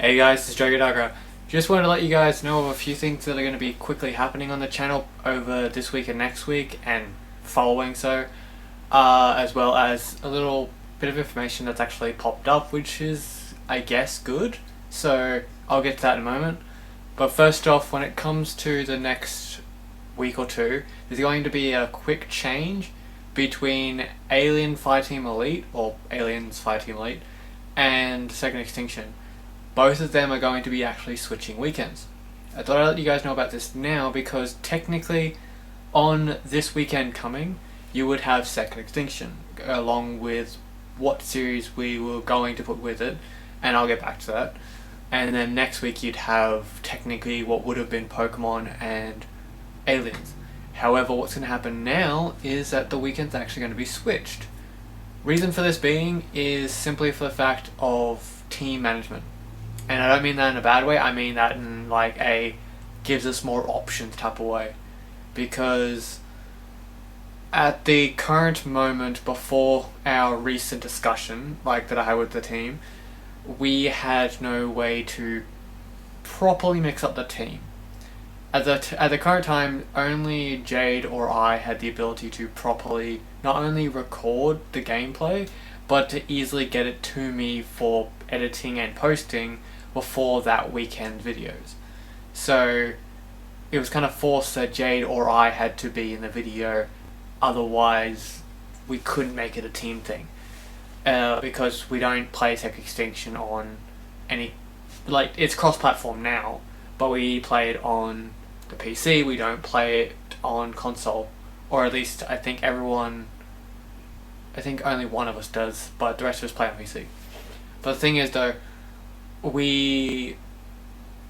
Hey guys, this is Dragodagra. Just wanted to let you guys know of a few things that are going to be quickly happening on the channel over this week and next week and following as well as a little bit of information that's actually popped up, which is, I guess, good. So I'll get to that in a moment. But first off, when it comes to the next week or two, there's going to be a quick change between Alien Fireteam Elite, or Aliens Fireteam Elite, and Second Extinction. Both of them are going to be actually switching weekends. I thought I'd let you guys know about this now because technically on this weekend coming you would have Second Extinction along with what series we were going to put with it, and I'll get back to that. And then next week you'd have technically what would have been Pokemon and Aliens. However, what's going to happen now is that the weekend's actually going to be switched. Reason for this being is simply for the fact of team management. And I don't mean that in a bad way, I mean that in like a gives us more options type of way. Because at the current moment before our recent discussion, like that I had with the team, we had no way to properly mix up the team. At the current time, only Jade or I had the ability to properly not only record the gameplay, but to easily get it to me for editing and posting before that weekend videos. So it was kind of forced that Jade or I had to be in the video, otherwise we couldn't make it a team thing. Because we don't play Tech Extinction on any, like, it's cross-platform now, but we play it on the PC, we don't play it on console, or at least I think only one of us does, but the rest of us play on PC. But the thing is though, we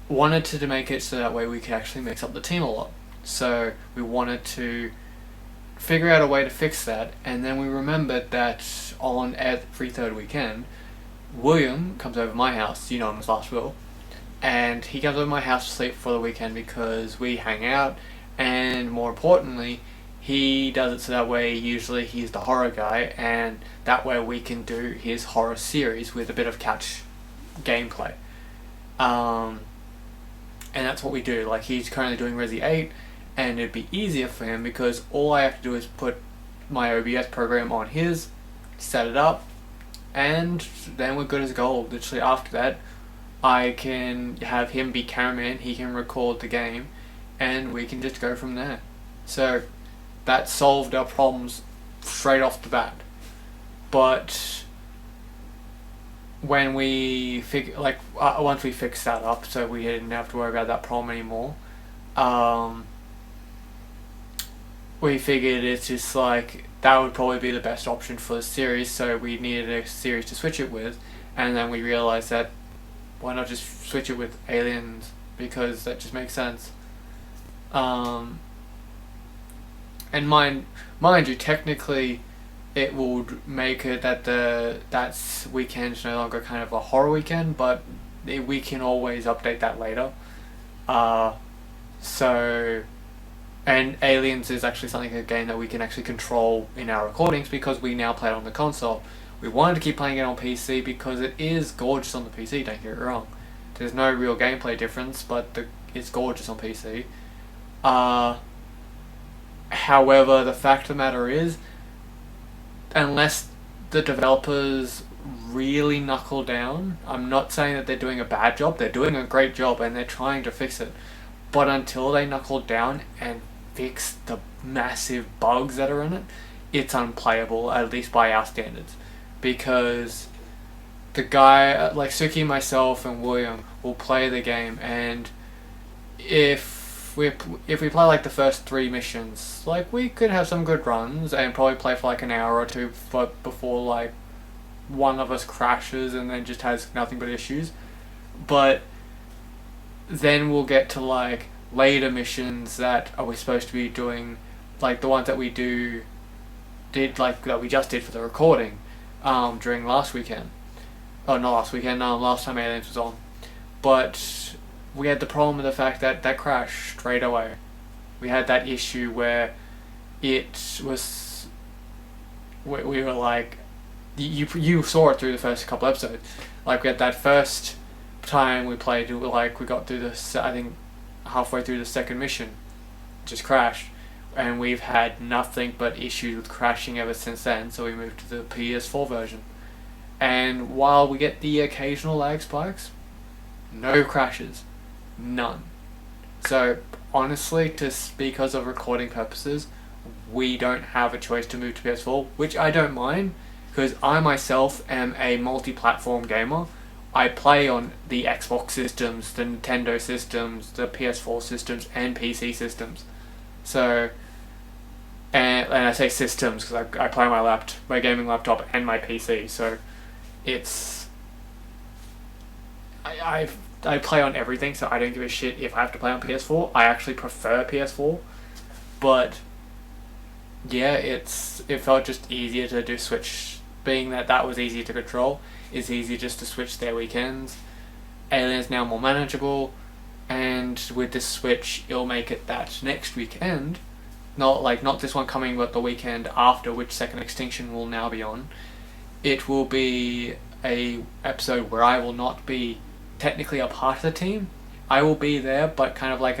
wanted to make it so that way we could actually mix up the team a lot. So we wanted to figure out a way to fix that, and then we remembered that on every third weekend, William comes over my house, you know him as Last Will, and he comes over my house to sleep for the weekend because we hang out, and more importantly, he does it so that way usually he's the horror guy, and that way we can do his horror series with a bit of couch gameplay. And that's what we do. Like, he's currently doing Resi 8, and it'd be easier for him because all I have to do is put my OBS program on his, set it up, and then we're good as gold. Literally after that, I can have him be cameraman, he can record the game, and we can just go from there. So that solved our problems straight off the bat. But when we once we fixed that up, so we didn't have to worry about that problem anymore, we figured it's just like that would probably be the best option for the series, so we needed a series to switch it with, and then we realized that why not just switch it with Aliens, because that just makes sense. And mind you, technically it would make it that that weekend's no longer kind of a horror weekend, but we can always update that later. And Aliens is actually something, a game that we can actually control in our recordings because we now play it on the console. We wanted to keep playing it on PC because it is gorgeous on the PC, don't get me wrong. There's no real gameplay difference, but it's gorgeous on PC. However, the fact of the matter is, unless the developers really knuckle down, I'm not saying that they're doing a bad job, they're doing a great job and they're trying to fix it, but until they knuckle down and fix the massive bugs that are in it, it's unplayable, at least by our standards. Because the guy, like Suki, myself and William, will play the game, and if we play like the first 3 missions, like we could have some good runs and probably play for like an hour or two before like one of us crashes and then just has nothing but issues. But then we'll get to like later missions that are we supposed to be doing, like the ones that we just did for the recording during last weekend. Oh, not last weekend, last time Aliens was on. But we had the problem with the fact that crashed straight away. We had that issue where it was, we were like, you saw it through the first couple episodes. Like, we had that first time we played, like we got through I think halfway through the second mission, just crashed, and we've had nothing but issues with crashing ever since then. So we moved to the PS4 version, and while we get the occasional lag spikes, no crashes, none. So honestly, because of recording purposes, we don't have a choice to move to PS4, which I don't mind, because I myself am a multi-platform gamer. I play on the Xbox systems, the Nintendo systems, the PS4 systems, and PC systems. So, and I say systems because I play on my gaming laptop and my PC. So, it's I play on everything, so I don't give a shit if I have to play on PS4. I actually prefer PS4, but yeah, it felt just easier to do Switch, being that was easier to control. It's easier just to switch their weekends. Alien's now more manageable, and with this Switch, it'll make it that next weekend, not this one coming, but the weekend after, which Second Extinction will now be on. It will be a episode where I will not be technically a part of the team. I will be there, but kind of like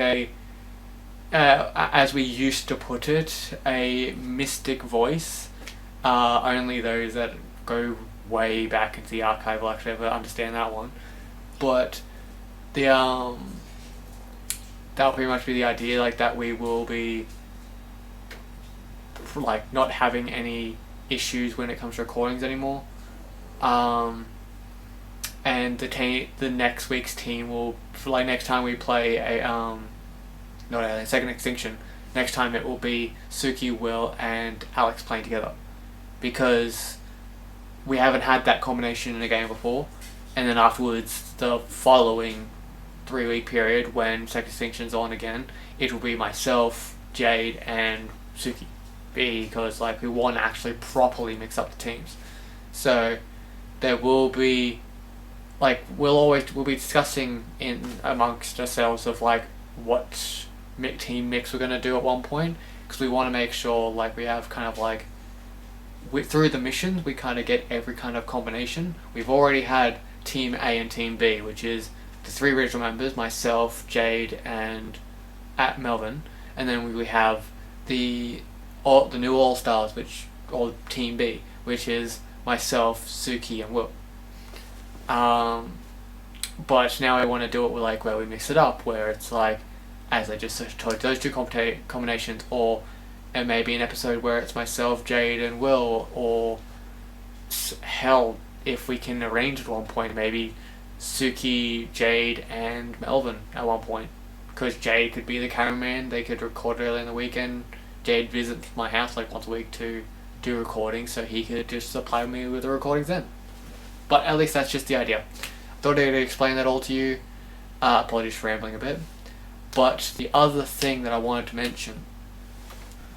as we used to put it, a mystic voice. Only those that go way back into the archive will actually ever understand that one. But that'll pretty much be the idea, like that we will be like not having any issues when it comes to recordings anymore. And the next week's team will, like next time we play not Alien, Second Extinction, next time it will be Suki, Will, and Alex playing together, because we haven't had that combination in a game before. And then afterwards, the following 3-week period when Second Extinction's on again, it will be myself, Jade, and Suki, because like we want to actually properly mix up the teams. So there will be, like, we'll be discussing in amongst ourselves of like what team mix we're going to do at one point, because we want to make sure like we have kind of like through the missions we kind of get every kind of combination. We've already had Team A and Team B, which is the 3 original members, myself, Jade, and Melvin, and then we have the new All Stars, or Team B, which is myself, Suki, and Will. But now I want to do it with like where we mix it up, where it's like, as I just told you, those two combinations, or it may be an episode where it's myself, Jade, and Will, or hell, if we can arrange at one point, maybe Suki, Jade, and Melvin at one point, because Jade could be the cameraman. They could record early in the weekend. Jade visits my house like once a week to do recording, so he could just supply me with the recordings then. But at least that's just the idea. Thought I'd explain that all to you. Apologies for rambling a bit. But the other thing that I wanted to mention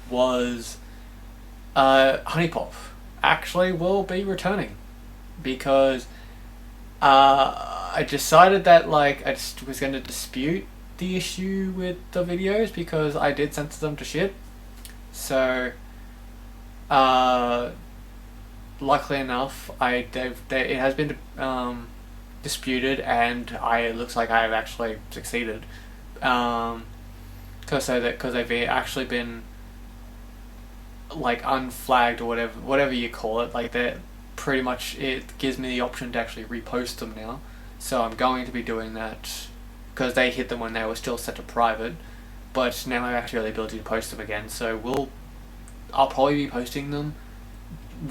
was Honeypop actually will be returning, because I decided that like I just was going to dispute the issue with the videos, because I did censor them to shit. So luckily enough, it has been disputed, and it looks like I have actually succeeded. Because they've actually been like unflagged, or whatever you call it. Like that, pretty much it gives me the option to actually repost them now. So I'm going to be doing that, because they hit them when they were still set to private. But now I actually have the ability to post them again. So I'll probably be posting them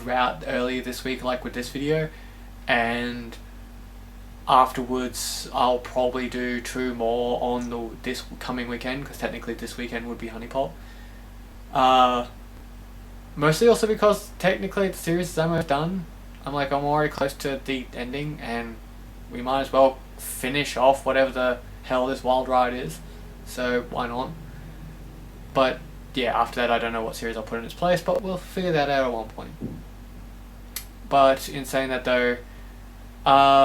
early this week, like with this video, and afterwards I'll probably do 2 more on this coming weekend, because technically this weekend would be Honeypop. Mostly also because technically the series is almost done. I'm already close to the ending, and we might as well finish off whatever the hell this wild ride is. So why not? But yeah, after that I don't know what series I'll put in its place, but we'll figure that out at one point. But in saying that though,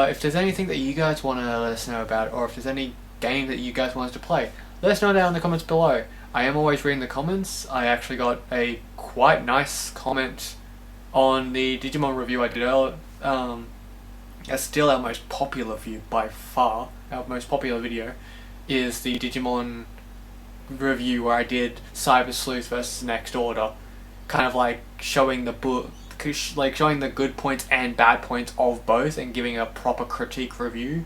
if there's anything that you guys want to let us know about, or if there's any game that you guys want us to play, let us know down in the comments below. I am always reading the comments. I actually got a quite nice comment on the Digimon review I did still our most popular view by far. Our most popular video is the Digimon review where I did Cyber Sleuth versus Next Order, kind of like showing the book, like showing the good points and bad points of both and giving a proper critique review.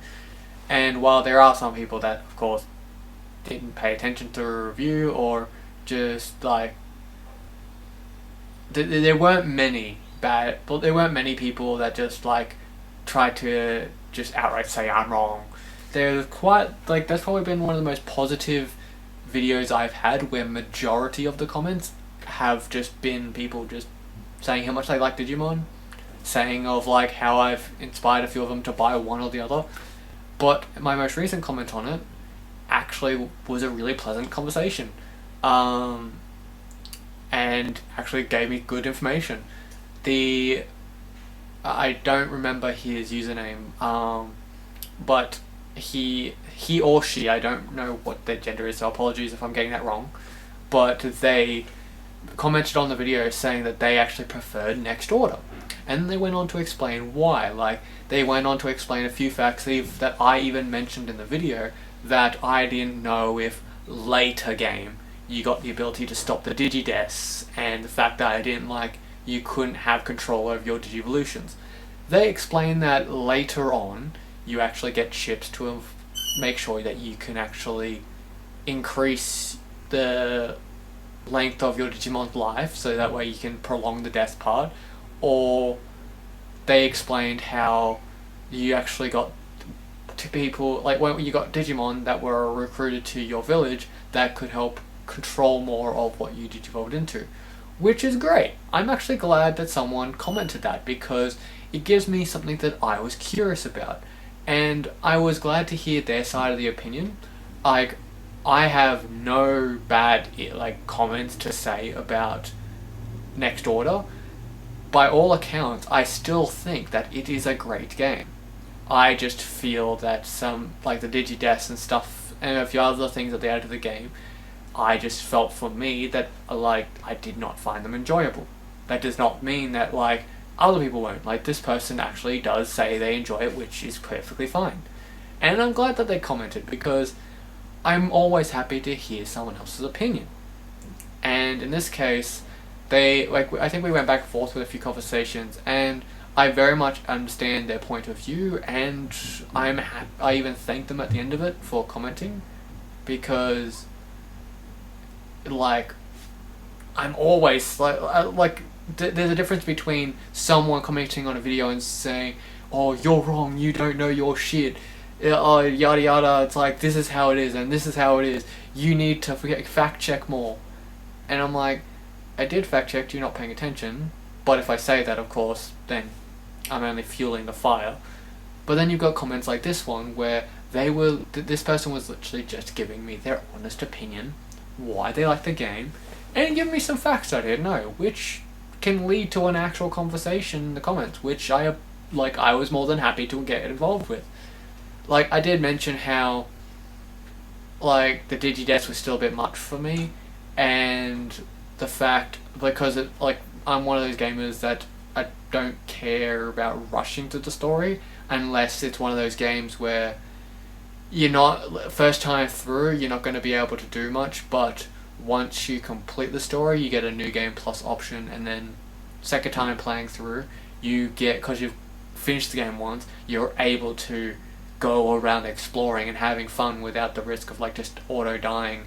And while there are some people that, of course, didn't pay attention to a review or just like there weren't many bad, but there weren't many people that just like tried to just outright say I'm wrong. There's quite like that's probably been one of the most positive videos I've had where majority of the comments have just been people just saying how much they like Digimon, saying of like how I've inspired a few of them to buy one or the other. But my most recent comment on it actually was a really pleasant conversation, and actually gave me good information. I don't remember his username, but he or she, I don't know what their gender is, so apologies if I'm getting that wrong, but they commented on the video saying that they actually preferred Next Order. And they went on to explain why. Like, they went on to explain a few facts that I even mentioned in the video that I didn't know if later game you got the ability to stop the Digideaths, and the fact that I didn't like you couldn't have control over your Digivolutions. They explain that later on you actually get chips to make sure that you can actually increase the length of your Digimon's life, so that way you can prolong the death part. Or they explained how you actually got to people, like when you got Digimon that were recruited to your village that could help control more of what you Digivolved into, which is great. I'm actually glad that someone commented that, because it gives me something that I was curious about, and I was glad to hear their side of the opinion. Like, I have no bad comments to say about Next Order. By all accounts, I still think that it is a great game. I just feel that some, like the Digideaths and stuff, and a few other things that they added to the game, I just felt for me that I did not find them enjoyable. That does not mean that other people won't. Like, this person actually does say they enjoy it, which is perfectly fine. And I'm glad that they commented, because I'm always happy to hear someone else's opinion. And in this case, I think we went back and forth with a few conversations, and I very much understand their point of view, and I even thanked them at the end of it for commenting, because I'm always there's a difference between someone commenting on a video and saying, "Oh, you're wrong, you don't know your shit, oh, yada yada, it's like, this is how it is, and this is how it is, you need to fact check more." And I'm like, I did fact check, you're not paying attention. But if I say that, of course, then I'm only fueling the fire. But then you've got comments like this one, where this person was literally just giving me their honest opinion, why they like the game, and giving me some facts I didn't know, which can lead to an actual conversation in the comments, which I was more than happy to get involved with. I did mention how, the Digideaths was still a bit much for me, and the fact, because I'm one of those gamers that I don't care about rushing to the story, unless it's one of those games where you're not, first time through, you're not going to be able to do much, but once you complete the story, you get a new game plus option, and then second time playing through, you get, because you've finished the game once, you're able to go around exploring and having fun without the risk of just auto dying,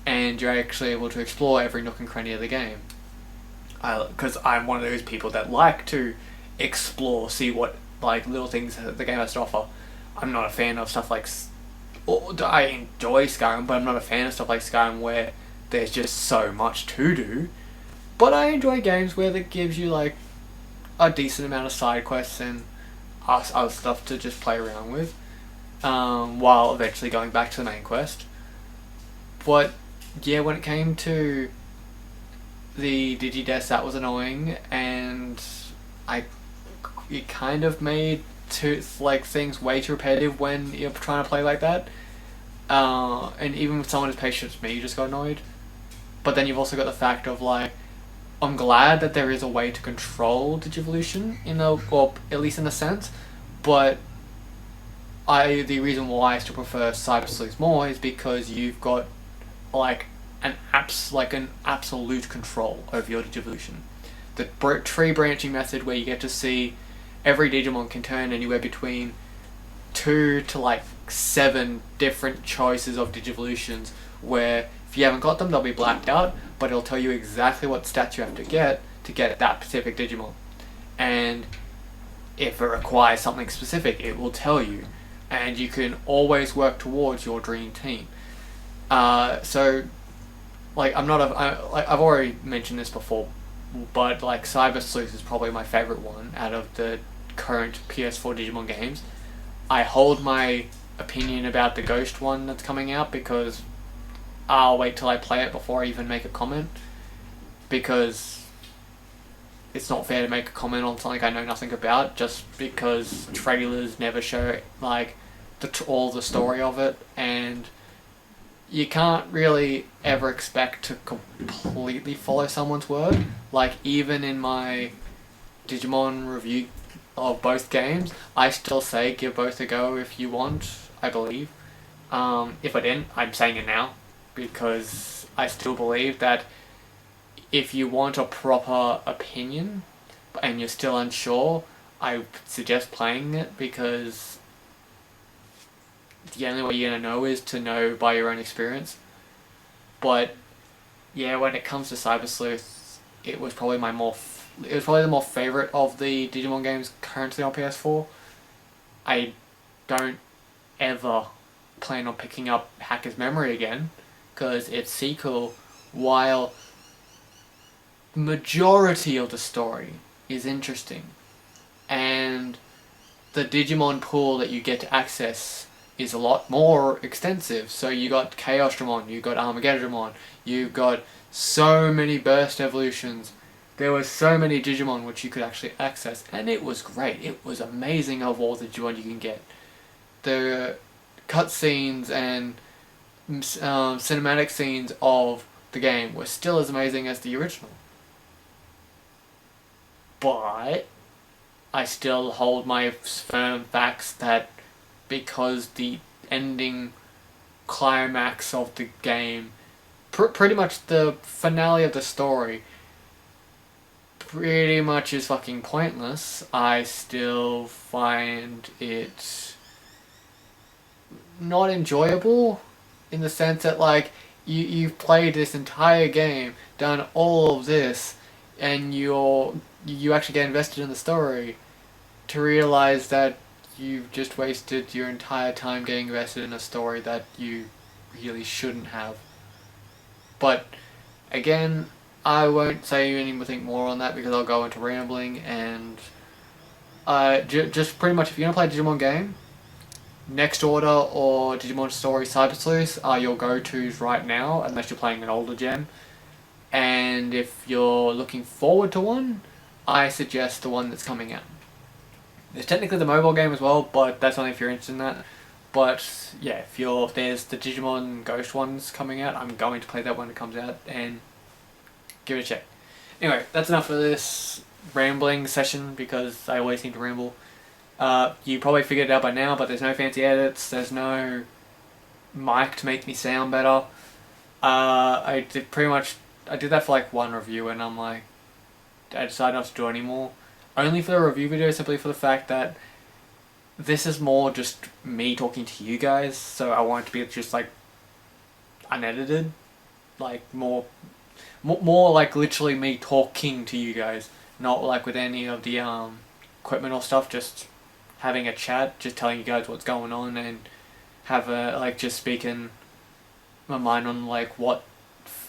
and you're actually able to explore every nook and cranny of the game. Because I'm one of those people that like to explore, see what little things the game has to offer. I'm not a fan of stuff I enjoy Skyrim, but I'm not a fan of stuff like Skyrim where there's just so much to do. But I enjoy games where it gives you a decent amount of side quests and other stuff to just play around with, while eventually going back to the main quest. But yeah, when it came to the Digideaths, that was annoying, and it kind of made things way too repetitive when you're trying to play like that. And even with someone as patient as me, you just got annoyed. But then you've also got the fact of I'm glad that there is a way to control Digivolution, or at least in a sense, But the reason why I still prefer CyberSnakeStudios more is because you've got like an absolute control over your Digivolution. The tree branching method, where you get to see every Digimon can turn anywhere between 2 to like 7 different choices of Digivolutions, where if you haven't got them they'll be blacked out, but it'll tell you exactly what stats you have to get that specific Digimon. And if it requires something specific, it will tell you, and you can always work towards your dream team. So like I've already mentioned this before, but like Cyber Sleuth is probably my favorite one out of the current PS4 Digimon games. I hold my opinion about the Ghost one that's coming out because I'll wait till I play it before I even make a comment, because it's not fair to make a comment on something I know nothing about just because trailers never show like all the story of it, and you can't really ever expect to completely follow someone's word. Like, even in my Digimon review of both games, I still say give both a go if you want, I believe. If I didn't, I'm saying it now, because I still believe that if you want a proper opinion and you're still unsure, I suggest playing it, because the only way you're going to know is to know by your own experience. But yeah, when it comes to Cyber Sleuth, it was probably the more favourite of the Digimon games currently on PS4. I don't ever plan on picking up Hacker's Memory again, because its sequel, while majority of the story is interesting, and the Digimon pool that you get to access is a lot more extensive. So you got Chaos Dramon, you got Armageddon Dramon, you got so many burst evolutions. There were so many Digimon which you could actually access, and it was great. It was amazing of all the Digimon you can get. The cutscenes and cinematic scenes of the game were still as amazing as the original. But I still hold my firm facts that because the ending climax of the game, pretty much the finale of the story, pretty much is fucking pointless, I still find it not enjoyable, in the sense that like you've played this entire game, done all of this, and you actually get invested in the story, to realize that you've just wasted your entire time getting invested in a story that you really shouldn't have. But again, I won't say anything more on that because I'll go into rambling, and just pretty much if you're going to play a Digimon game, Next Order or Digimon Story Cyber Sleuth are your go-tos right now, unless you're playing an older gen. And if you're looking forward to one, I suggest the one that's coming out. There's technically the mobile game as well, but that's only if you're interested in that. But yeah, if there's the Digimon Ghost ones coming out, I'm going to play that when it comes out and give it a check. Anyway, that's enough of this rambling session, because I always seem to ramble. You probably figured it out by now, but there's no fancy edits, there's no mic to make me sound better. I did that for like one review, and I'm like, I decided not to do it anymore. Only for the review video, simply for the fact that this is more just me talking to you guys, so I want it to be just like unedited, like more like literally me talking to you guys, not like with any of the equipment or stuff, just having a chat, just telling you guys what's going on, and just speaking my mind on like what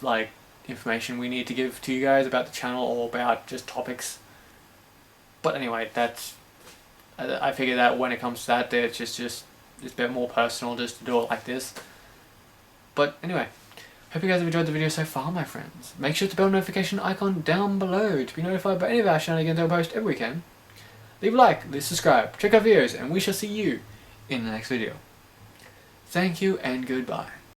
like information we need to give to you guys about the channel, or about just topics. But anyway, I figure that when it comes to that, it's just it's a bit more personal just to do it like this. But anyway, hope you guys have enjoyed the video so far, my friends. Make sure to bell notification icon down below to be notified by any of our shenanigans I post every weekend. Leave a like, leave a subscribe, check out videos, and we shall see you in the next video. Thank you and goodbye.